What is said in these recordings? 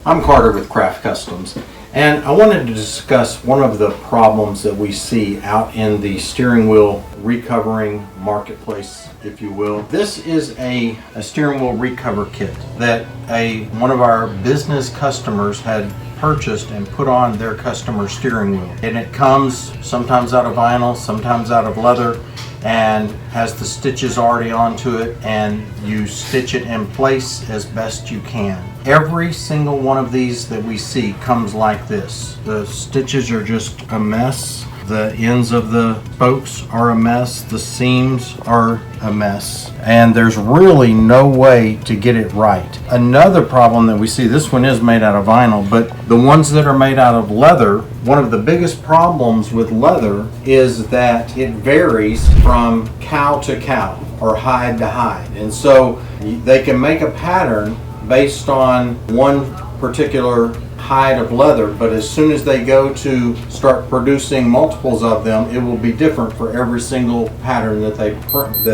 I'm Carter with Craft Customs, and I wanted to discuss one of the problems that we see out in the steering wheel recovering marketplace, if you will. This is a steering wheel recover kit that one of our business customers had purchased and put on their customer steering wheel. And it comes sometimes out of vinyl, sometimes out of leather, and has the stitches already onto it, and you stitch it in place as best you can. Every single one of these that we see comes like this. The stitches are just a mess. The ends of the spokes are a mess. The seams are a mess. And there's really no way to get it right. Another problem that we see, this one is made out of vinyl, but the ones that are made out of leather, one of the biggest problems with leather is that it varies from cow to cow or hide to hide. And so they can make a pattern based on one particular hide of leather, but as soon as they go to start producing multiples of them, it will be different for every single pattern that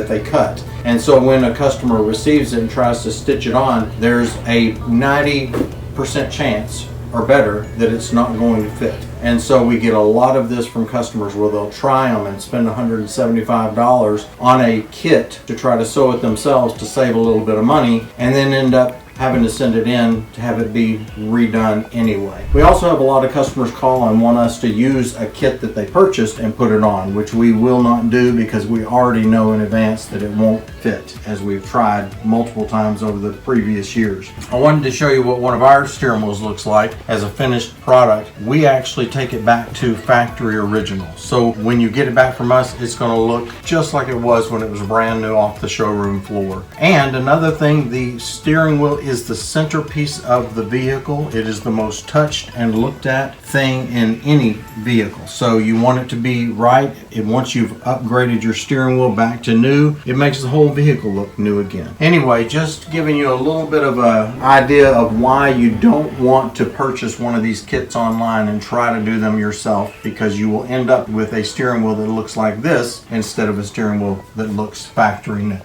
they cut. And so when a customer receives it and tries to stitch it on, there's a 90% chance or better that it's not going to fit. And so we get a lot of this from customers where they'll try them and spend $175 on a kit to try to sew it themselves to save a little bit of money, and then end up having to send it in to have it be redone anyway. We also have a lot of customers call and want us to use a kit that they purchased and put it on, which we will not do because we already know in advance that it won't fit, as we've tried multiple times over the previous years. I wanted to show you what one of our steering wheels looks like as a finished product. We actually take it back to factory original. So when you get it back from us, it's going to look just like it was when it was brand new off the showroom floor. And another thing, the steering wheel is the centerpiece of the vehicle. It is the most touched and looked at thing in any vehicle. So you want it to be right. And once you've upgraded your steering wheel back to new, it makes the whole vehicle look new again. Anyway, just giving you a little bit of an idea of why you don't want to purchase one of these kits online and try to do them yourself, because you will end up with a steering wheel that looks like this instead of a steering wheel that looks factory new.